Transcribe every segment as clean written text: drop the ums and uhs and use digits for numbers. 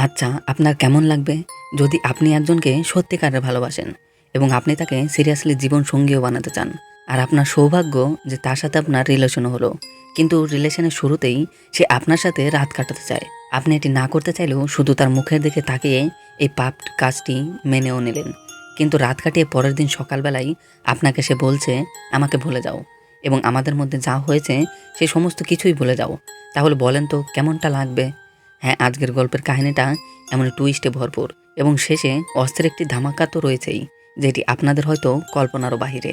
আচ্ছা, আপনার কেমন লাগবে যদি আপনি একজনকে সত্যিকারের ভালোবাসেন এবং আপনি তাকে সিরিয়াসলি জীবন সঙ্গীও বানাতে চান, আর আপনার সৌভাগ্য যে তার সাথে আপনার রিলেশনও হলো, কিন্তু রিলেশনের শুরুতেই সে আপনার সাথে রাত কাটাতে চায়। আপনি এটি না করতে চাইলেও শুধু তার মুখের দিকে তাকিয়ে এই পাপ কাজটি মেনেও নিলেন, কিন্তু রাত কাটিয়ে পরের দিন সকালবেলায় আপনাকে সে বলছে আমাকে ভুলে যাও এবং আমাদের মধ্যে যা হয়েছে সে সমস্ত কিছুই ভুলে যাও। তাহলে বলেন তো কেমনটা লাগবে? হ্যাঁ, আজকের গল্পের কাহিনীটা এমন টুইস্টে ভরপুর এবং শেষে অস্ত্রের একটি ধামাকা তো রয়েছেই, যেটি আপনাদের হয়তো কল্পনারও বাহিরে।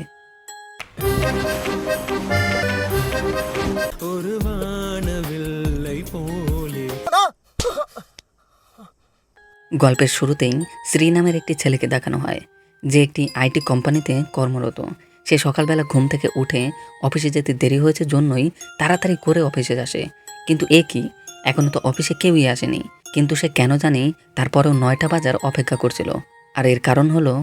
গল্পের শুরুতেই শ্রী নামের একটি ছেলেকে দেখানো হয়, যে একটি আইটি কোম্পানিতে কর্মরত। সে সকালবেলা ঘুম থেকে উঠে অফিসে যেতে দেরি হয়েছে জন্যই তাড়াতাড়ি করে অফিসে আসে, কিন্তু এ কি, এখনো তো অফিসে কেউই আসেনি। কিন্তু সে কেন জানি তারপরেও 9টা বাজার অপেক্ষা করছিল, আর এর কারণ হলো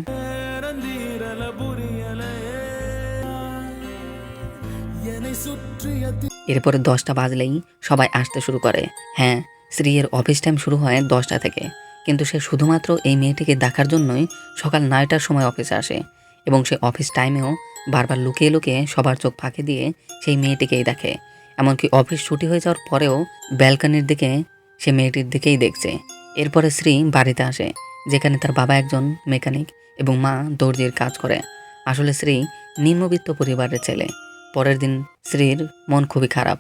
এরপরে 10টা বাজলেই সবাই আসতে শুরু করে। হ্যাঁ, শ্রীয়ের অফিস টাইম শুরু হয় 10টা থেকে, কিন্তু সে শুধুমাত্র এই মেয়েটিকে দেখার জন্যই সকাল 9টার সময় অফিসে আসে এবং সে অফিস টাইমেও বারবার লুকিয়ে লুকিয়ে সবার চোখ ফাঁকি দিয়ে সেই মেয়েটিকেই দেখে। এমনকি অফিস ছুটি হয়ে যাওয়ার পরেও ব্যালকনির দিকে সে মেয়েটির দিকেই দেখছে। এরপরে শ্রী বাড়িতে আসে, যেখানে তার বাবা একজন মেকানিক এবং মা দর্জির কাজ করে। আসলে শ্রী নিম্নবিত্ত পরিবারের ছেলে। পরের দিন শ্রীর মন খুবই খারাপ,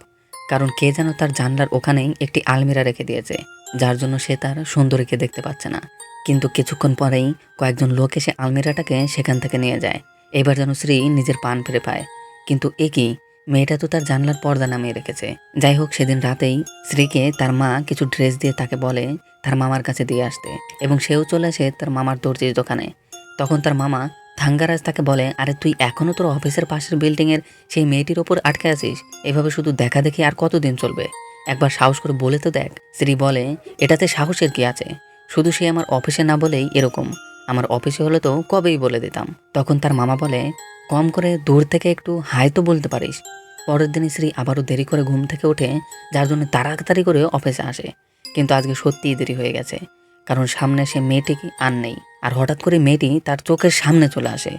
কারণ কে যেন তার জানলার ওখানেই একটি আলমিরা রেখে দিয়েছে, যার জন্য সে তার সুন্দরীকে দেখতে পাচ্ছে না। কিন্তু কিছুক্ষণ পরেই কয়েকজন লোক এসে আলমিরাটাকে সেখান থেকে নিয়ে যায়। এবার যেন শ্রী নিজের পান ফিরে পায়, কিন্তু এ কি, মেয়েটা তো তার জানলার পর্দা নামিয়ে রেখেছে। যাই হোক, সেদিন রাতেই শ্রীকে তার মা কিছু ড্রেস দিয়ে তাকে বলে তার মামার কাছে দিয়ে আসতে, এবং সেও চলে আসে তার মামার দর্জির দোকানে। তখন তার মামা থাঙ্গারাজ তাকে বলে, আরে তুই এখনো তোর অফিসের পাশের বিল্ডিংয়ের সেই মেয়েটির ওপর আটকে আছিস? এভাবে শুধু দেখা দেখি আর কতদিন চলবে? একবার সাহস করে বলে তো দেখ। শ্রী বলে, এটাতে সাহসের কি আছে, শুধু সে আমার অফিসে না বলেই এরকম, আমার অফিসে হলে তো কবেই বলে দিতাম। তখন তার মামা বলে, কম করে দূর থেকে একটু হাই তো বলতে পারিস। পরের দিন শ্রী আবারও দেরি করে ঘুম থেকে ওঠে, যার জন্য তাড়াতাড়ি করে অফিসে আসে। কিন্তু আজকে সত্যিই দেরি হয়ে গেছে, কারণ সামনে সে মেয়েটি আর নেই। আর হঠাৎ করে মেয়েটি তার চোখের সামনে চলে আসে,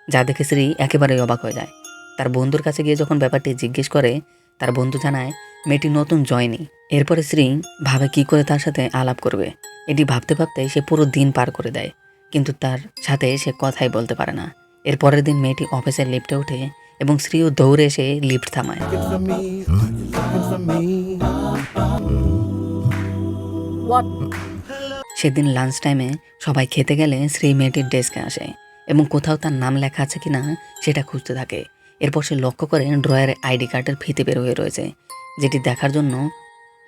যা দেখে শ্রী একেবারেই অবাক হয়ে যায়। তার বন্ধুর কাছে গিয়ে যখন ব্যাপারটি জিজ্ঞেস করে, তার বন্ধু জানায় মেয়েটি নতুন জয়নি। এরপরে শ্রী ভাবে কি করে তার সাথে আলাপ করবে। এটি ভাবতে ভাবতে সে পুরো দিন পার করে দেয়, কিন্তু তার সাথে সে কথাই বলতে পারে না। এর পরের দিন মেয়েটি অফিসের লিফটে ওঠে এবং শ্রীও দৌড়ে এসে লিফট থামায়। সেদিন লাঞ্চ টাইমে সবাই খেতে গেলে শ্রী মেয়েটির ডেস্কে আসে এবং কোথাও তার নাম লেখা আছে কিনা সেটা খুঁজতে থাকে। এরপর সে লক্ষ্য করে ড্রয়ারে আইডি কার্ডের ফিতে বের হয়ে রয়েছে, যেটি দেখার জন্য,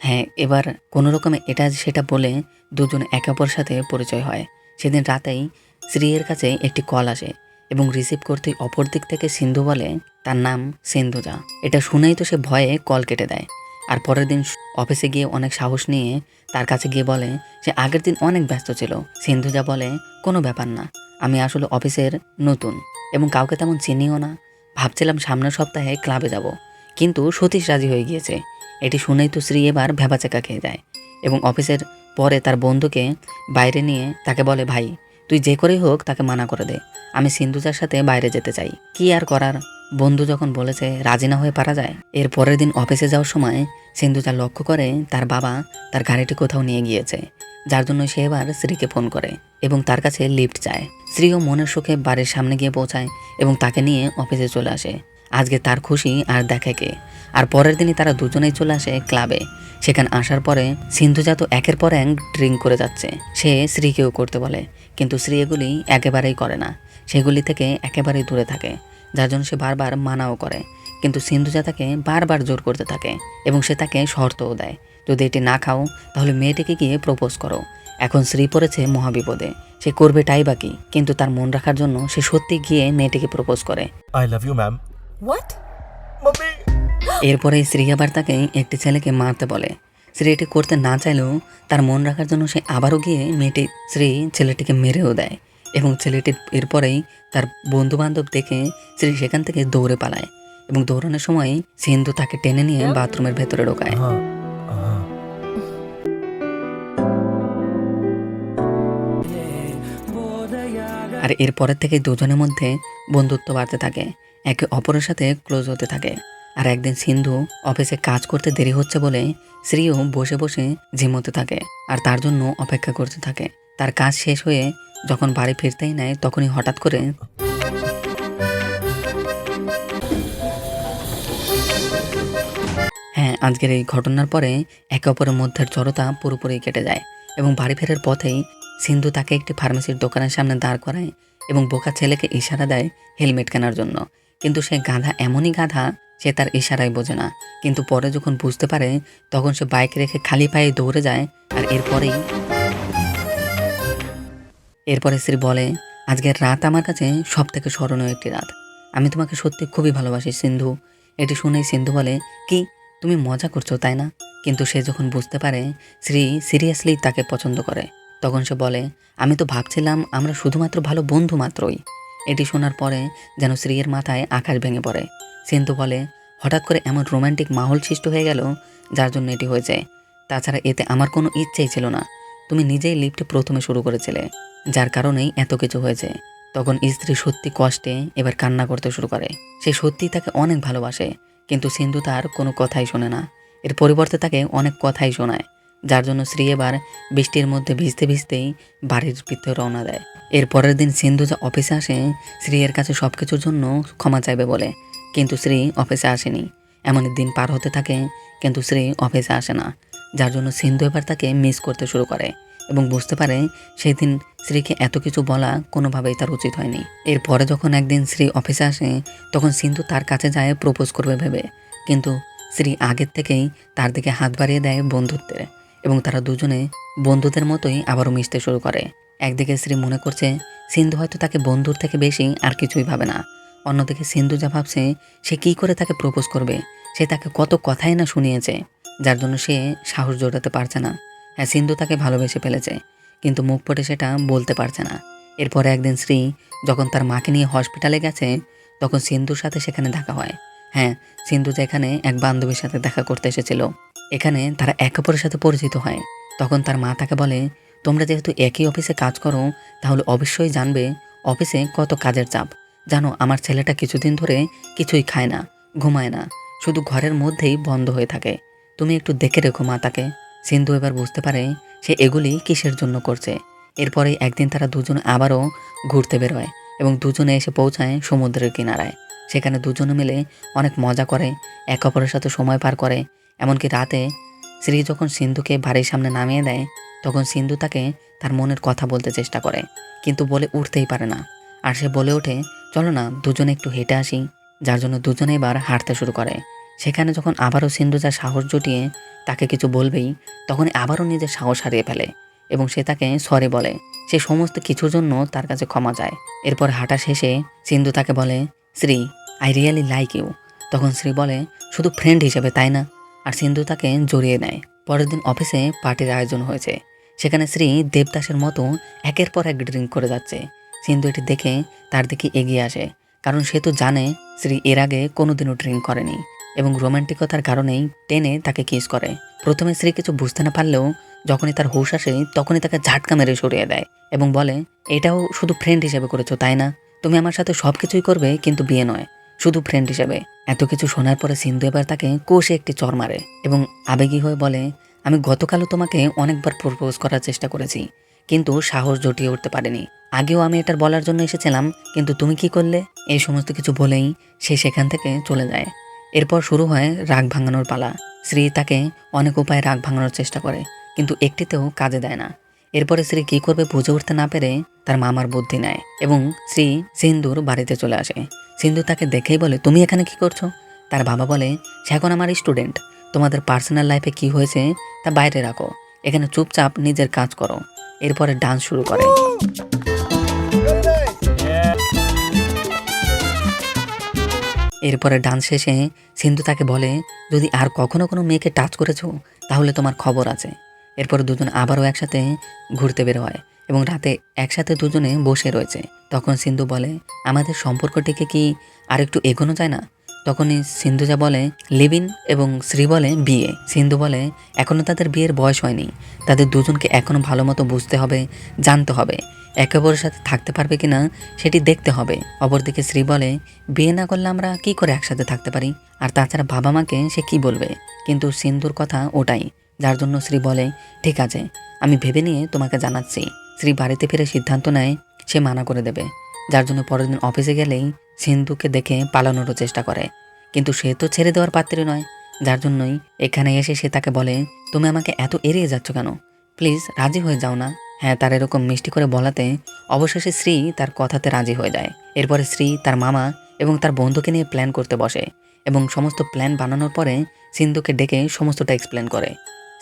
হ্যাঁ, এবার কোনো রকমে এটা সেটা বলে দুজন একে অপরের সাথে পরিচয় হয়। সেদিন রাতেই শ্রীয়ের কাছে একটি কল আসে এবং রিসিভ করতে অপর দিক থেকে সিন্ধু বলে তার নাম সিন্ধুজা। এটা শুনেই তো সে ভয়ে কল কেটে দেয়। আর পরের দিন অফিসে গিয়ে অনেক সাহস নিয়ে তার কাছে গিয়ে বলে সে আগের দিন অনেক ব্যস্ত ছিল। সিন্ধুজা বলে, কোনো ব্যাপার না, আমি আসলে অফিসের নতুন এবং কাউকে তেমন চিনিও না, ভাবছিলাম সামনের সপ্তাহে ক্লাবে যাব, কিন্তু সতীশ রাজি হয়ে গিয়েছে। এটি শুনেই তো শ্রী এবার ভ্যাবাচেকা খেয়ে যায় এবং অফিসের পরে তার বন্ধুকে বাইরে নিয়ে তাকে বলে, ভাই তুই যে করেই হোক তাকে মানা করে দে, আমি সিন্ধুজার সাথে বাইরে যেতে চাই। কি আর করার, বন্ধু যখন বলেছে রাজি না হয়ে পারা যায়। এর পরের দিন অফিসে যাওয়ার সময় সিন্ধুজা লক্ষ্য করে তার বাবা তার গাড়িটি কোথাও নিয়ে গিয়েছে, যার জন্য সে এবার শ্রীকে ফোন করে এবং তার কাছে লিফট চায়। শ্রীও মনের সুখে বাড়ির সামনে গিয়ে পৌঁছায় এবং তাকে নিয়ে অফিসে চলে আসে। আজকে তার খুশি আর দেখে কে। আর পরের দিনই তারা দুজনেই চলে আসে ক্লাবে। সেখানে আসার পরে সিন্ধুজা তো একের পর এক ড্রিঙ্ক করে যাচ্ছে। সে শ্রীকেও করতে বলে, কিন্তু শ্রী এগুলি একেবারেই করে না, সেগুলি থেকে একেবারেই দূরে থাকে, যার জন্য সে বারবার মানাও করে। কিন্তু সিন্ধুজা তাকে বারবার জোর করতে থাকে এবং সে তাকে শর্তও দেয়, যদি এটি না খাও তাহলে মেয়েটিকে গিয়ে প্রপোজ করো। এখন শ্রী পড়েছে মহাবিপদে, সে করবে টাই বাকি, কিন্তু তার মন রাখার জন্য সে সত্যি গিয়ে মেয়েটিকে প্রপোজ করে। I love you, ma'am. What? Mummy! এরপরে শ্রী আবার তাকে একটি ছেলেকে মারতে বলে। শ্রী এটি করতে না চাইলেও তার মন রাখার জন্য সে আবারও গিয়ে শ্রী ছেলেটিকে মেরেও দেয় এবং ছেলেটির এরপরেই তার বন্ধু বান্ধব দেখে শ্রী সেখান থেকে দৌড়ে পালায় এবং দৌড়ানোর সময় সিন্ধু তাকে টেনে নিয়ে বাথরুমের ভেতরে ঢোকায়। আর এরপরের থেকে দুজনের মধ্যে বন্ধুত্ব বাড়তে থাকে, একে অপরের সাথে ক্লোজ হতে থাকে। আর একদিন সিন্ধু অফিসে কাজ করতে দেরি হচ্ছে বলে শ্রীও বসে বসে ঝিমোতে থাকে আর তার জন্য অপেক্ষা করতে থাকে। তার কাজ শেষ হয়ে যখন বাড়ি ফিরতেই নেয় তখনই হঠাৎ করে হ্যাঁ, আজকের এই ঘটনার পরে একে অপরের মধ্যের জড়তা পুরোপুরি কেটে যায় এবং বাড়ি ফেরার পথেই সিন্ধু তাকে একটি ফার্মেসির দোকানের সামনে দাঁড় করায় এবং বোকা ছেলেকে ইশারা দেয় হেলমেট কেনার জন্য। কিন্তু সে গাধা এমনই গাধা, সে তার ইশারায় বোঝে না। কিন্তু পরে যখন বুঝতে পারে তখন সে বাইক রেখে খালি পায়ে দৌড়ে যায়। আর এরপরে শ্রী বলে, আজকের রাত আমার কাছে সব থেকে স্মরণীয় একটি রাত। আমি তোমাকে সত্যি খুবই ভালোবাসি সিন্ধু। এটি শুনেই সিন্ধু বলে, কি তুমি মজা করছো তাই না? কিন্তু সে যখন বুঝতে পারে শ্রী সিরিয়াসলি তাকে পছন্দ করে তখন সে বলে, আমি তো ভাবছিলাম আমরা শুধুমাত্র ভালো বন্ধু মাত্রই। এটি শোনার পরে যেন শ্রীয়ের মাথায় আকাশ ভেঙে পড়ে। সিন্ধু বলে, হঠাৎ করে এমন রোমান্টিক মাহল সৃষ্টি হয়ে গেল যার জন্য এটি হয়েছে। তাছাড়া এতে আমার কোনো ইচ্ছেই ছিল না। তুমি নিজেই লিফটে প্রথমে শুরু করেছিলে, যার কারণেই এত কিছু হয়েছে। তখন স্ত্রী সত্যি কষ্টে এবার কান্না করতে শুরু করে। সে সত্যিই তাকে অনেক ভালোবাসে, কিন্তু সিন্ধু তার কোনো কথাই শোনে না। এর পরিবর্তে তাকে অনেক কথাই শোনায়, যার জন্য শ্রী এবার বৃষ্টির মধ্যে ভিজতে ভিজতেই বাড়ির ভিতরে রওনা দেয়। এর পরের দিন সিন্ধু যা অফিসে আসে শ্রীয়ের কাছে সব কিছুর জন্য ক্ষমা চাইবে বলে, কিন্তু শ্রী অফিসে আসেনি। এমনই দিন পার হতে থাকে, কিন্তু শ্রী অফিসে আসে না, যার জন্য সিন্ধু এবার তাকে মিস করতে শুরু করে এবং বুঝতে পারে সেই দিন শ্রীকে এত কিছু বলা কোনোভাবেই তার উচিত হয়নি। এরপরে যখন একদিন শ্রী অফিসে আসে তখন সিন্ধু তার কাছে যায় প্রপোজ করবে ভেবে, কিন্তু শ্রী আগের থেকেই তার দিকে হাত বাড়িয়ে দেয় বন্ধুত্বের এবং তারা দুজনে বন্ধুদের মতোই আবারও মিশতে শুরু করে। একদিকে শ্রী মনে করছে সিন্ধু হয়তো তাকে বন্ধুর থেকে বেশি আর কিছুই ভাবে না। অন্যদিকে সিন্ধু যা ভাবছে সে কী করে তাকে প্রপোজ করবে, সে তাকে কত কথাই না শুনিয়েছে, যার জন্য সে সাহস জোটাতে পারছে না। হ্যাঁ, সিন্ধু তাকে ভালোবেসে ফেলেছে, কিন্তু মুখ ফুটে সেটা বলতে পারছে না। এরপরে একদিন শ্রী যখন তার মাকে নিয়ে হসপিটালে গেছে তখন সিন্ধুর সাথে সেখানে দেখা হয়। হ্যাঁ, সিন্ধু যেখানে এক বান্ধবীর সাথে দেখা করতে এসেছিল, এখানে তারা একে অপরের সাথে পরিচিত হয়। তখন তার মা তাকে বলে, তোমরা যেহেতু একই অফিসে কাজ করো তাহলে অবশ্যই জানবে অফিসে কত কাজের চাপ। জানো, আমার ছেলেটা কিছুদিন ধরে কিছুই খায় না, ঘুমায় না, শুধু ঘরের মধ্যেই বন্ধ হয়ে থাকে। তুমি একটু দেখে রেখো মা তাকে। সিন্ধু এবার বুঝতে পারে সে এগুলি কিসের জন্য করছে। এরপরে একদিন তারা দুজন আবারও ঘুরতে বেরোয় এবং দুজনে এসে পৌঁছায় সমুদ্রের কিনারায়। সেখানে দুজনে মিলে অনেক মজা করে, এক অপরের সাথে সময় পার করে। এমনকি রাতে শ্রী যখন সিন্ধুকে বাড়ির সামনে নামিয়ে দেয় তখন সিন্ধু তাকে তার মনের কথা বলতে চেষ্টা করে, কিন্তু বলে উঠতেই পারে না। আর সে বলে ওঠে, চলো না দুজনে একটু হেঁটে আসি, যার জন্য দুজনে এবার হাঁটতে শুরু করে। সেখানে যখন আবারও সিন্ধু যা সাহস জুটিয়ে তাকে কিছু বলবেই তখন আবারও নিজের সাহস হারিয়ে ফেলে এবং সে তাকে সরি বলে। সে সমস্ত কিছুর জন্য তার কাছে ক্ষমা চায়। এরপর হাঁটা শেষে সিন্ধু তাকে বলে, Shri, I really like you. তখন শ্রী বলে, শুধু ফ্রেন্ড হিসেবে তাই না? আর সিন্ধু তাকে জড়িয়ে নেয়। পরের দিন অফিসে পার্টির আয়োজন হয়েছে। সেখানে শ্রী দেবদাসের মতো একের পর এক ড্রিঙ্ক করে যাচ্ছে। সিন্ধু এটি দেখে তার দিকে এগিয়ে আসে, কারণ সে তো জানে শ্রী এর আগে কোনোদিনও ড্রিঙ্ক করেনি এবং রোমান্টিকতার কারণেই টেনে তাকে কিস করে। প্রথমে শ্রী কিছু বুঝতে না পারলেও যখনই তার হুঁশ আসে তখনই তাকে ঝাটকা মেরে সরিয়ে দেয় এবং বলে, এটাও শুধু ফ্রেন্ড হিসেবে করেছো তাই না? তুমি আমার সাথে সব কিছুই করবে কিন্তু বিয়ে নয়, শুধু ফ্রেন্ড হিসেবে। এত কিছু শোনার পরে সিন্ধু এবার তাকে কষে একটি চর মারে এবং আবেগী হয়ে বলে, আমি গতকালও তোমাকে অনেকবার প্রপোজ করার চেষ্টা করেছি, কিন্তু সাহস জটিয়ে উঠতে পারিনি। আগেও আমি এটার বলার জন্য এসেছিলাম, কিন্তু তুমি কি করলে? এই সমস্ত কিছু বলেই সে সেখান থেকে চলে যায়। এরপর শুরু হয় রাগ ভাঙানোর পালা। শ্রী তাকে অনেক উপায়ে রাগ ভাঙানোর চেষ্টা করে, কিন্তু একটিতেও কাজে দেয় না। এরপরে শ্রী কী করবে বুঝে উঠতে না পেরে তার মামার বুদ্ধি নেয় এবং শ্রী সিন্ধুর বাড়িতে চলে আসে। সিন্ধু তাকে দেখেই বলে, তুমি এখানে কি করছো? তার বাবা বলে, সে এখন আমার স্টুডেন্ট, তোমাদের পার্সোনাল লাইফে কি হয়েছে তা বাইরে রাখো, এখানে চুপচাপ নিজের কাজ করো। এরপরে ডান্স শুরু করে। এরপরে ডান্স শেষে সিন্ধু তাকে বলে, যদি আর কখনো কোনো মেয়েকে টাচ করেছো তাহলে তোমার খবর আছে। এরপরে দুজন আবারও একসাথে ঘুরতে বের হয় এবং রাতে একসাথে দুজনে বসে রয়েছে। তখন সিন্ধু বলে, আমাদের সম্পর্কটিকে কি আর একটু এগোনো যায় না? তখনই সিন্ধুজা বলে লিভ ইন এবং শ্রী বলে বিয়ে। সিন্ধু বলে এখনও তাদের বিয়ের বয়স হয়নি, তাদের দুজনকে এখনও ভালো মতো বুঝতে হবে, জানতে হবে, একে অপরের সাথে থাকতে পারবে কিনা সেটি দেখতে হবে। অপরদিকে শ্রী বলে বিয়ে না করলে আমরা কি করে একসাথে থাকতে পারি, আর তাছাড়া বাবা মাকে সে কি বলবে। কিন্তু সিন্ধুর কথা ওটাই, যার জন্য শ্রী বলে ঠিক আছে, আমি ভেবে নিয়ে তোমাকে জানাচ্ছি। শ্রী বাড়িতে ফিরে সিদ্ধান্ত নেয় সে মানা করে দেবে, যার জন্য পরের দিন অফিসে গেলেই সিন্ধুকে দেখে পালানোরও চেষ্টা করে, কিন্তু সে তো ছেড়ে দেওয়ার পাত্রী নয়, যার জন্যই এখানে এসে সে তাকে বলে তুমি আমাকে এত এড়িয়ে যাচ্ছ কেন, প্লিজ রাজি হয়ে যাও না। হ্যাঁ, তার এরকম মিষ্টি করে বলাতে অবশেষে শ্রী তার কথাতে রাজি হয়ে যায়। এরপরে শ্রী তার মামা এবং তার বন্ধুকে নিয়ে প্ল্যান করতে বসে এবং সমস্ত প্ল্যান বানানোর পরে সিন্ধুকে ডেকে সমস্তটা এক্সপ্লেন করে।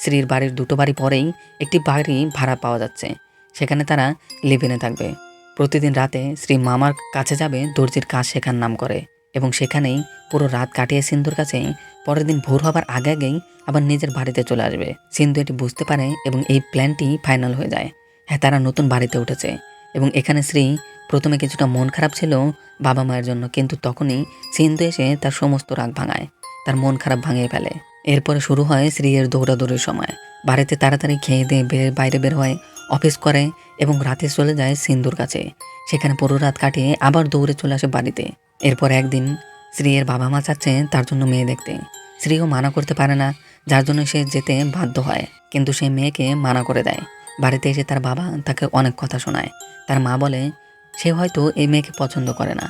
শ্রীর বাড়ির দুটো বাড়ি পরেই একটি বাড়ি ভাড়া পাওয়া যাচ্ছে, সেখানে তারা লিভ-ইনে থাকবে। প্রতিদিন রাতে শ্রী মামার কাছে যাবে দর্জির কাজ শেখার নাম করে এবং সেখানেই পুরো রাত কাটিয়ে সিন্ধুর কাছে পরের দিন ভোর হবার আগে আগেই আবার নিজের বাড়িতে চলে আসবে। সিন্ধু এটি বুঝতে পারে এবং এই প্ল্যানটি ফাইনাল হয়ে যায়। হ্যাঁ, তারা নতুন বাড়িতে উঠেছে এবং এখানে শ্রী প্রথমে কিছুটা মন খারাপ ছিল বাবা মায়ের জন্য, কিন্তু তখনই সিন্ধু এসে তার সমস্ত রাগ ভাঙায়, তার মন খারাপ ভাঙিয়ে ফেলে। এরপরে শুরু হয় শ্রীয়ের দৌড়াদৌড়ির সময়। বাড়িতে তাড়াতাড়ি খেয়ে দিয়ে বাইরে বের হয়, অফিস করে এবং রাতে চলে যায় সিন্ধুর কাছে। সেখানে পুরো রাত কাটিয়ে আবার দৌড়ে চলে আসে বাড়িতে। এরপর একদিন শ্রীয়ের বাবা মা চাচ্ছে তার জন্য মেয়ে দেখতে। শ্রীও মানা করতে পারে না, যার জন্য সে যেতে বাধ্য হয়, কিন্তু সে মেয়েকে মানা করে দেয়। বাড়িতে এসে তার বাবা তাকে অনেক কথা শোনায়। তার মা বলে সে হয়তো এই মেয়েকে পছন্দ করে না,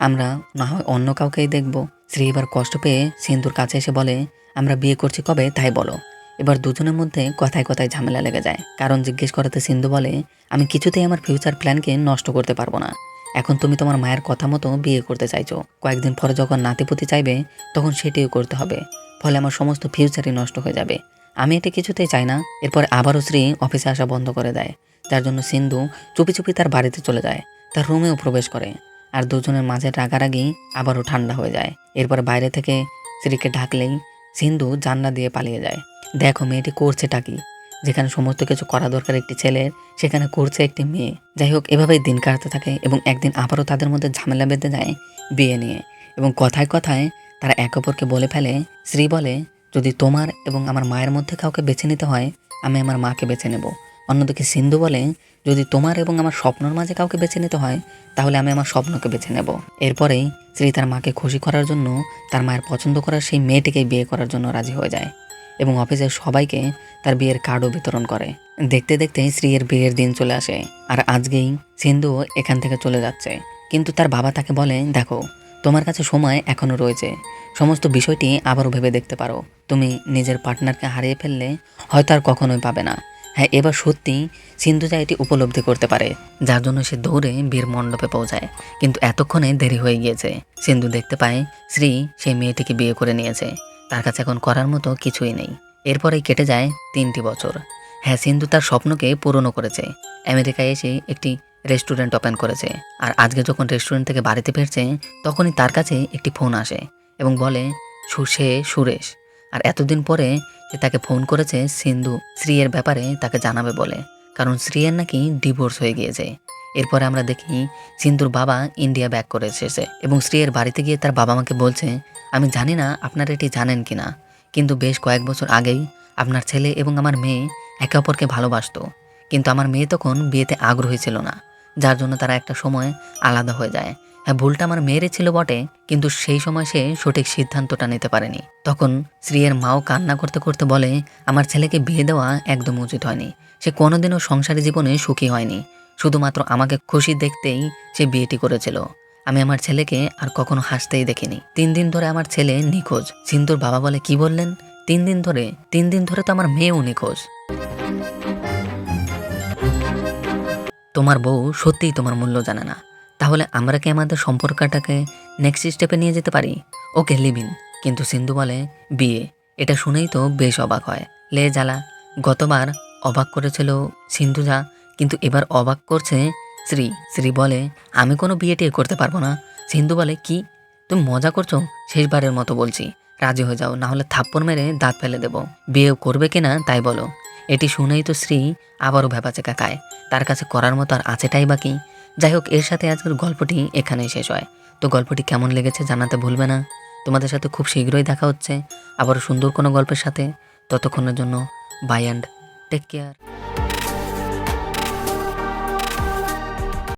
আমরা না হয় অন্য কাউকেই দেখব। শ্রী এবার কষ্ট পেয়ে সিন্ধুর কাছে এসে বলে আমরা বিয়ে করছি কবে তাই বলো। এবার দুজনের মধ্যে কথায় কথায় ঝামেলা লেগে যায়। কারণ জিজ্ঞেস করাতে সিন্ধু বলে আমি কিছুতেই আমার ফিউচার প্ল্যানকে নষ্ট করতে পারবো না। এখন তুমি তোমার মায়ের কথা মতো বিয়ে করতে চাইছো, কয়েকদিন পরে যখন নাতিপুতি চাইবে তখন সেটিও করতে হবে, ফলে আমার সমস্ত ফিউচারই নষ্ট হয়ে যাবে। আমি এটা কিছুতেই চাই না। এরপর আবারও শ্রী অফিসে আসা বন্ধ করে দেয়, যার জন্য সিন্ধু চুপি চুপি তার বাড়িতে চলে যায়, তার রুমেও প্রবেশ করে। আর দুজনের মাঝে রাগারাগি আবারও ঠান্ডা হয়ে যায়। এরপর বাইরে থেকে শ্রীকে ডাকলেই সিন্ধু জানলা দিয়ে পালিয়ে যায়। দেখো মেয়েটি করছেটা কি, যেখানে সমস্ত কিছু করা দরকার একটি ছেলের, সেখানে করছে একটি মেয়ে। যাই হোক, এভাবেই দিন কাটাতে থাকে এবং একদিন আবারও তাদের মধ্যে ঝামেলা বেঁধে যায় বিয়ে নিয়ে। এবং কথায় কথায় তারা একে অপরকে বলে ফেলে। শ্রী বলে যদি তোমার এবং আমার মায়ের মধ্যে কাউকে বেছে নিতে হয় আমি আমার মাকে বেছে নেব। অন্যদিকে সিন্ধু বলে যদি তোমার এবং আমার স্বপ্নের মাঝে কাউকে বেছে নিতে হয় তাহলে আমি আমার স্বপ্নকে বেছে নেব। এরপরেই শ্রী তার মাকে খুশি করার জন্য তার মায়ের পছন্দ করার সেই মেয়েটিকে বিয়ে করার জন্য রাজি হয়ে যায় এবং অফিসের সবাইকে তার বিয়ের কার্ডও বিতরণ করে। দেখতে দেখতে শ্রীয়ের বিয়ের দিন চলে আসে আর আজকেই সিন্ধু এখান থেকে চলে যাচ্ছে। কিন্তু তার বাবা তাকে বলে দেখো তোমার কাছে সময় এখনো রয়েছে, সমস্ত বিষয়টি আবারও ভেবে দেখতে পারো। তুমি নিজের পার্টনারকে হারিয়ে ফেললে হয়তো আর কখনোই পাবে না। হ্যাঁ, এবার সত্যি সিন্ধুজা এটি উপলব্ধি করতে পারে, যার জন্য সে দৌড়ে বিয়ের মণ্ডপে পৌঁছায়। কিন্তু এতক্ষণে দেরি হয়ে গিয়েছে। সিন্ধু দেখতে পায় শ্রী সেই মেয়েটিকে বিয়ে করে নিয়েছে, তার কাছে এখন করার মতো কিছুই নেই। এরপরেই কেটে যায় 3টি বছর। হ্যাঁ, সিন্ধু তার স্বপ্নকে পূরণও করেছে, আমেরিকায় এসে একটি রেস্টুরেন্ট ওপেন করেছে। আর আজকে যখন রেস্টুরেন্ট থেকে বাড়িতে ফিরছে তখনই তার কাছে একটি ফোন আসে এবং বলে সে সুরেশ। আর এতদিন পরে সে তাকে ফোন করেছে সিন্ধু শ্রীয়ের ব্যাপারে তাকে জানাবে বলে, কারণ শ্রীয়ের নাকি ডিভোর্স হয়ে গিয়েছে। এরপরে আমরা দেখি সিন্ধুর বাবা ইন্ডিয়া ব্যাক করে এসেছে এবং শ্রীয়ের বাড়িতে গিয়ে তার বাবা মাকে বলছে আমি জানি না আপনারা এটি জানেন কিনা, কিন্তু বেশ কয়েক বছর আগেই আপনার ছেলে এবং আমার মেয়ে একে অপরকে ভালোবাসতো, কিন্তু আমার মেয়ে তখন বিয়েতে আগ্রহী ছিল না, যার জন্য তারা একটা সময় আলাদা হয়ে যায়। হ্যাঁ, ভুলটা আমার মেয়েরই ছিল বটে, কিন্তু সেই সময় সে সঠিক সিদ্ধান্তটা নিতে পারেনি। তখন শ্রীয়ের মাও কান্না করতে করতে বলে আমার ছেলেকে বিয়ে দেওয়া একদম উচিত হয়নি, সে কোনোদিনও সংসারী জীবনে সুখী হয়নি, শুধুমাত্র আমাকে খুশি দেখতেই সে বিয়েটি করেছিল। আমি আমার ছেলেকে আর কখনো হাসতেই দেখিনি। 3 দিন ধরে আমার ছেলে নিখোঁজ। সিন্ধুর বাবা বলে কি বললেন 3 দিন ধরে? 3 দিন ধরে তো আমার মেয়েও নিখোঁজ। তোমার বউ সত্যিই তোমার মূল্য জানে না। তাহলে আমরা কি আমাদের সম্পর্কটাকে নেক্সট স্টেপে নিয়ে যেতে পারি? ওকে, লিভ ইন। কিন্তু সিন্ধু বলে বিয়ে। এটা শুনেই তো বেশ অবাক হয়। লে জ্বালা, গতবার অবাক করেছিল সিন্ধুজা, কিন্তু এবার অবাক করছে শ্রী। শ্রী বলে আমি কোনো বিয়ে টিয়ে করতে পারবো না। সিন্ধু বলে কি, তুমি মজা করছো? শেষবারের মতো বলছি, রাজি হয়ে যাও, না হলে থাপ্পড় মেরে দাঁত ফেলে দেব। বিয়ে করবে কিনা তাই বলো। এটি শুনেই তো শ্রী আবারও ভ্যাপাচেকা খায়, তার কাছে করার মতো আর আছেটাই বাকি। যাই হোক, এর সাথে আজকের গল্পটি এখানেই শেষ হয়। তো গল্পটি কেমন লেগেছে জানাতে ভুলবে না। তোমাদের সাথে খুব শীঘ্রই দেখা হচ্ছে আবারও সুন্দর কোনো গল্পের সাথে। ততক্ষণের জন্য বাই অ্যান্ড টেক কেয়ার।